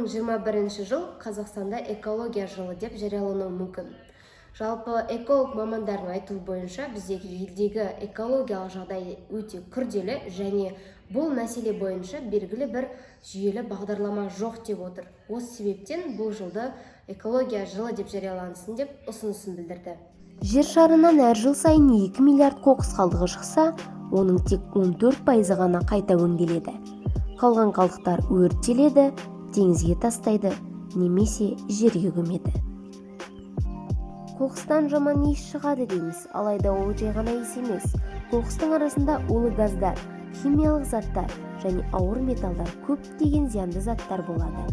2021 жыл Қазақстанда экология жылы деп жариялануы мүмкін. Жалпы эколог мамандардың айтуы бойынша біздегі елдегі экологиялық жағдай өте күрделі және бұл мәселе бойынша белгілі бір жүйелі бағдарлама жоқ деп отыр. Осы себептен бұл жылды экология жылы деп жариялансын деп ұсынысын білдірді. Жер шарынан әр жыл сайын 2 миллиард қоқыс қалдығы шықса, оның тек 14% ғана қайта өңделеді. Қалған қалдықтар өртеледі, теңізге тастайды, немесе жерге көмеді. Қоқыстан жаман иіс шығады дейміз, алайда ол жай ғана иіс емес. Қоқыстың арасында улы газдар, химиялық заттар және ауыр металдар көптеген зиянды заттар болады.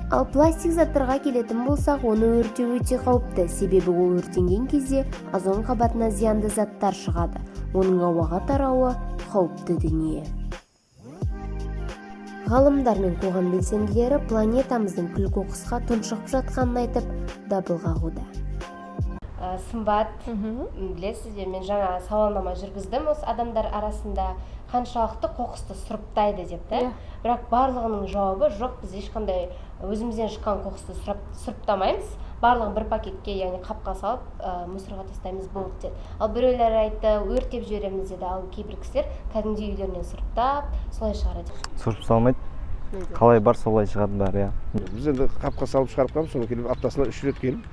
Ал пластик заттарға келетін болсақ, оны өртеу өте қауіпті, себебі ол өртенген кезде озон қабатына зиянды заттар шығады. Оның ауаға тарауы қауіпті дүние. Ғалымдар мен қоғам белсенділері планетамыздың күл-қоқысқа тұншығып жатқанын айтып, дабыл қағуда. Сымбат, білесіздер, мен жаңа сауалнама жүргіздім осы адамдар арасында қаншалықты қоқысты сұрыптайды деп, бірақ барлығының жауабы жоқ, біз ешқандай өзімізден шыққан қоқысты сұрыптамаймыз, барлығын бір пакетке, яғни қапқа салып, мусорға тастаймыз болды деді. Ал біреулер айтты, өртеп жібереміз деді, ал кейбір кісілер кәдімгі үйлерінен сұрыптап, солай шығарады. Сұрып салмайды, қалай бар солай шығады бәрі. Біз енді қапқа салып шығарып қап, соны келіп аптасына 3 рет келіп,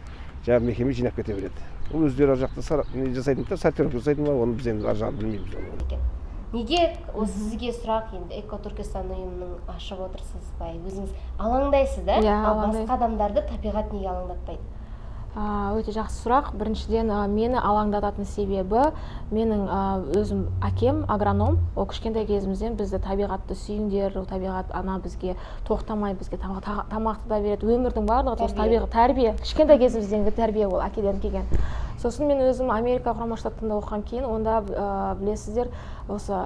жаңағы мекеме жинап кете береді. Ол өздері ар жақта жасайтын да, сортировка жасайтын ба, оны біз енді ар жағын білмейміз. Неге осы сізге сұрақ, енді Эко-Түркістан ұйымының ашып отырсыз ба? Өзіңіз алаңдайсыз да? Ал басқа адамдарды табиғат неге алаңдатпайды? Өте жақсы сұрақ. Біріншіден, мені алаңдататын себебі, менің өзім әкем агроном. Ол кішкентай кезімізден бізді табиғатты сүйіңдер, табиғат ана бізге тоқтамай, бізге тамақты да береді. Өмірдің барлығы табиғат тәрбие. Кішкентай кезіміздегі тәрбие ол әкеден келген. Сосын мен өзім Америка құрама штаттарында оқыған кейін, онда білесіздер, осы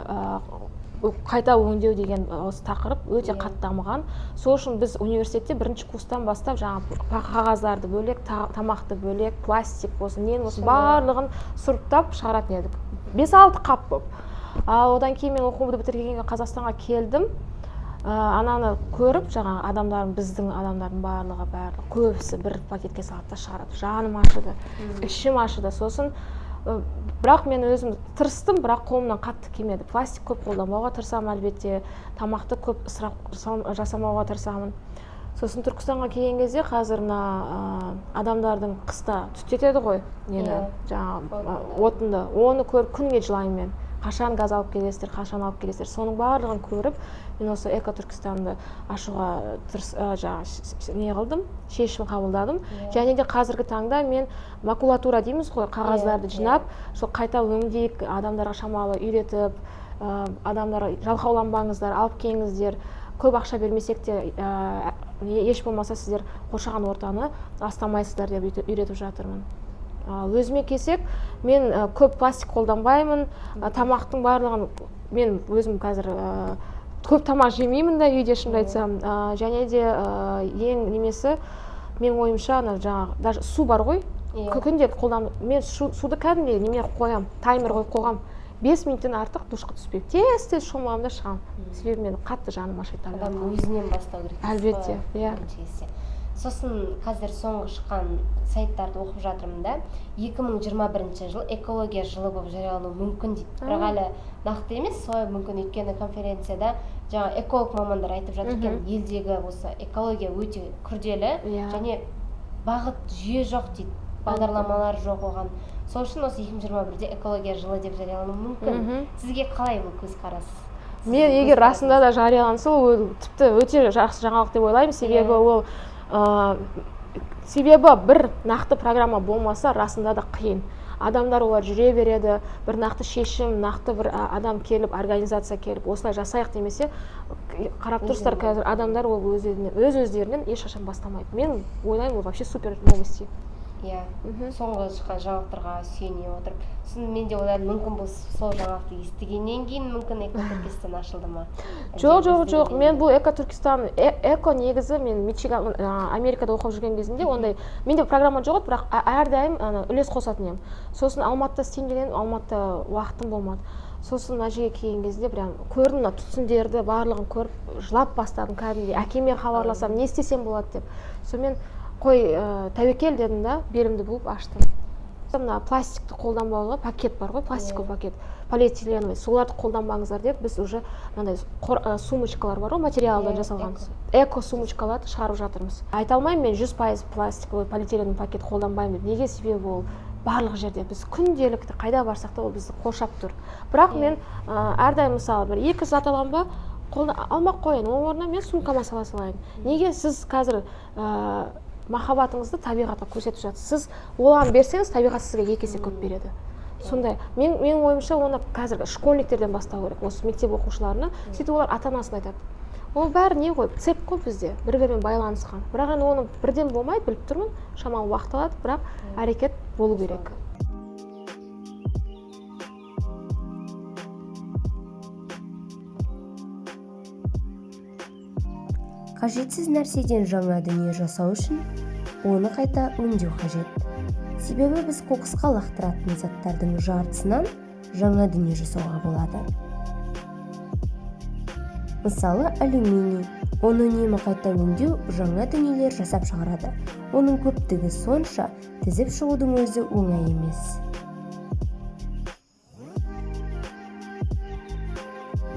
қайта өңдеу деген осы тақырып өте қатты дамыған. Сол үшін біз университетте бірінші курстан бастап жаңа қағаздарды бөлек, тамақты бөлек, пластик болсын, нен болсын барлығын сұрыптап шығаратын едік. 5-6 қап болып. Одан кейін мен оқуды бітіргенге Қазақстанға келдім. Ананы көріп, жаңа адамдардың, біздің адамдардың барлығы көбісі бір пакетке салып та шығарады. Жаным ашыды, ішім ашыды. Сосын бірақ мен өзім тырыстым, бірақ қолымнан қатты келмеді. Пластик көп қолданбауға тырысамын, әлбетте, тамақты көп ысырап жасамауға тырысамын. Сосын Түркістанға келген кезде қазір адамдардың қыста түтетеді ғой, жаңа отынды. Оны көріп күнге жылаймын мен. Қашан газ алып келесіздер, қашан алып келесіздер. Соның барлығын көріп, мен осы Эко-Түркістанды ашуға шешім қабылдадым. Және де қазіргі таңда мен макулатура дейміз ғой, қағаздарды жинап, сол қайта өңдейік, адамдарға шамалы үйретіп, адамдарға жалқауланбаңыздар, алып келіңіздер, көп ақша бермесек те, еш болмаса сіздер қоршаған ортаны ластамайсыздар деп үйретіп жатырмын. Өзіме келсек, мен көп пластик қолданбаймын, тамақтың барлығын мен өзім қазір көп тамақ жемеймін да үйде, шынымды айтсам. Және де ең немесі, мен ойымша, даже су бар ғой, күнде мен суды кәдімгі неме қоям, таймер қойғам. 5 минуттен артық душқа түспеймін. Тез шомыламын да шығамын. Себебі мен қатты жаным ашиды. Адам өзінен бастау керек. Әлбетте, иә. Сосын қазір соңғы шыққан сайттарды оқып жатырмын да, 2021 жыл экология жылы болып жариялануы мүмкін дейді. Бірақ әлі нақты емес, солай мүмкін, өйткені конференцияда жаңа эколог мамандар айтып жатыр екен, елдегі осы экология өте күрделі және бағыт жүйе жоқ дейді, бағдарламалар жоқ оған. Сол үшін осы 2021-де экология жылы деп жариялануы мүмкін. Сізге қалай бұл көзқарас? Мен егер расында да жарияланса, ол тіпті өте жақсы жаңалық деп ойлаймын, себебі ол себебі бір нақты программа болмаса, расында да қиын. Адамдар олар жүре береді, бір нақты шешім, нақты бір адам келіп, организация келіп, осылай жасайық демесе, қарап тұрсыздар, қазір адамдар ол өз-өздерінен ешқашан бастамайды. Мен ойлаймын, ол вообще супер новости. иә соңғы шыққан жаңалықтарға сүйене отырып сосын мен де ойладым мүмкін бұл сол жаңалықты естігеннен кейін мүмкін экотуркестан ашылды ма жоқ мен бұл экотуркестан эко негізі мен Мичиган Америкада оқып жүрген кезімде ондай менде программа жоқ еді, бірақ әрдайым үлес қосатын едім. Сосын Алматыда істейін деген Алматыда уақытым болмады. Сосын мына жерге келген кезде прям көрдім мына түтіндерді барлығын көріп жылап бастадым кәдімгідей. Әкеме хабарласам не істесем болады деп. Сонымен қой тәуекел дедім да, белімді буып аштым. Мына пластикті қолданбауға пакет бар ғой, пластиковый пакет, полиэтиленовый, соларды қолданбаңыздар деп біз уже мынандай сумочкалар бар ғой, материалдан жасалған. Эко сумочкаларды шығарып жатырмыз. Айта алмаймын мен 100% пластиковый, полиэтиленовый пакет қолданбаймын деп. Неге? Себебі ол барлық жерде біз күнделікті қайда барсақ та ол бізді қоршап тұр. Бірақ мен әрдайым мысалы бір екі зат алған ба, алмақ қояйын, оның орнына мен сумкама сала салайын. Неге? Сіз қазір махаббатыңызды табиғатқа көрсетіп жатсыз. Сіз оған берсеңіз, табиғат сізге екі есе көп береді. Сондай. Менің ойымша оны қазір школьниктерден бастау керек. Осы мектеп оқушыларына, сөйтіп олар ата-анасын айтады. Ол бәрі не ғой? Цеп қой бізде, бір-бірімен байланысқан. Бірақ енді оны бірден болмайды, біліп тұрмын. Шамалы уақыт алады, бірақ әрекет болу керек. Қажетсіз нәрседен жаңа дүние жасау үшін оны қайта өңдеу қажет. Себебі біз қоқысқа лақтыратын заттардың жартысынан жаңа дүние жасауға болады. Мысалы, алюминий, оны үнемі қайта өңдеу жаңа дүниелер жасап шығарады. Оның көптігі сонша, тізіп шығудың өзі оңай емес.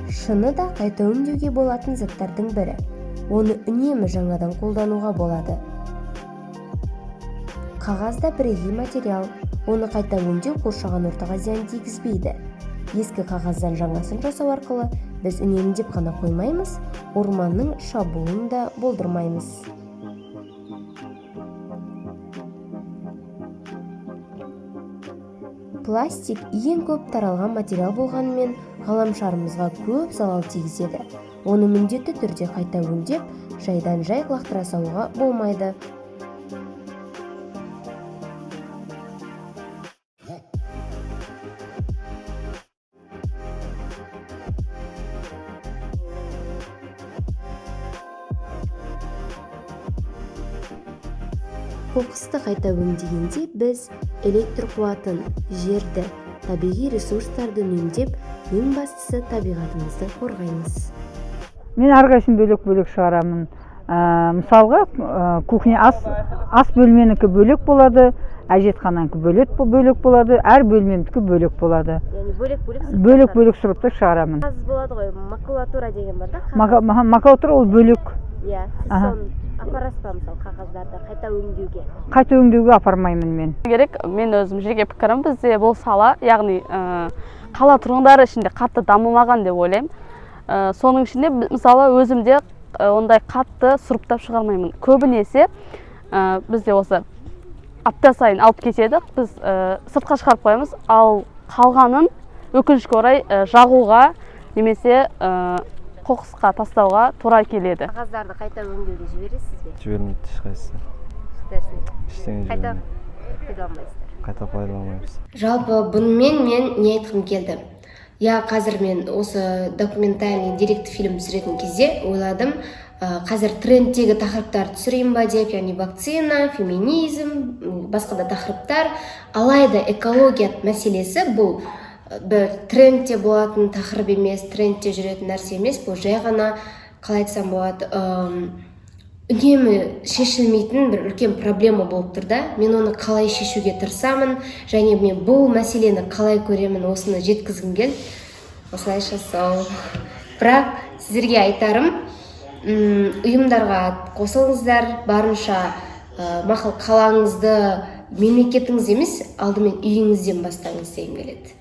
Шыны да қайта өңдеуге болатын заттардың бірі. Оны үнемі жаңадан қолдануға болады. Қағаз да бірегей материал. Оны қайта өңдеу қоршаған ортаға зиян тигізбейді. Ескі қағаздан жаңасын жасау арқылы біз үнемдеп қана қоймаймыз, орманның шабуылын да болдырмаймыз. Пластик ең көп таралған материал болғанымен ғаламшарымызға көп залал тигізеді. Оны міндетті түрде қайта өңдеп, жайдан жай лақтыра салуға болмайды. Қоқысты қайта өңдегенде біз электр қуатын, жерді, табиғи ресурстарды үнемдеп, ең бастысы табиғатымызды қорғаймыз. Мен әрқайсысын бөлек-бөлек шығарамын. Мысалға, кухня ас бөлменікі бөлек болады, әжетхананікі бөлек болады, әр бөлмемдікі бөлек болады. Яғни Бөлек-бөлек сұрыпты шығарамын. Қағаз болады ғой, макулатура деген бар да? Макулатура ол бөлек. Иә, сіз соны апарасыз ба мысалы қағаздарды қайта өңдеуге? Қайта өңдеуге апармаймын мен. Керек, мен өзім жеке пікірім, бізде бұл сала, яғни қала тұрғындары ішінде қатты дамымаған деп ойлаймын. Соның ішінде мысалы өзімде ондай қатты сұрыптап шығармаймын. Көбінесе бізде осы апта сайын алып кетеді, біз сыртқа шығарып қоямыз, ал қалғанын өкінішке орай жағуға немесе қоқысқа тастауға тура келеді. Қағаздарды қайта өңдеуге жібересіз бе? Жібермейді ешқайсысы. Ештеңе Қайта жібермейді. пайдаланбайсыздар. Қайта пайдаланбаймыз. Жалпы бұнымен мен не айтқым келді? Я қазір мен осы документальный деректі фильм түсіретін кезде ойладым, қазір трендтегі тақырыптар түсірейін ба деп, яғни вакцина, феминизм, басқа да тақырыптар. Алайда экология мәселесі бұл бір трендте болатын тақырып емес, трендте жүретін нәрсе емес, бұл жай ғана, қалай айтсам болады, үнемі шешілмейтін бір үлкен проблема болып тұр да. Мен оны қалай шешуге тырысамын, және мен бұл мәселені қалай көремін, осыны жеткізгім келді. Осылайша сол. Бірақ сіздерге айтарым, ұйымдарға қосылыңыздар, барынша мақұл қалаңызды мемлекетіңіз емес, алдымен үйіңізден бастаңыз дегім келеді.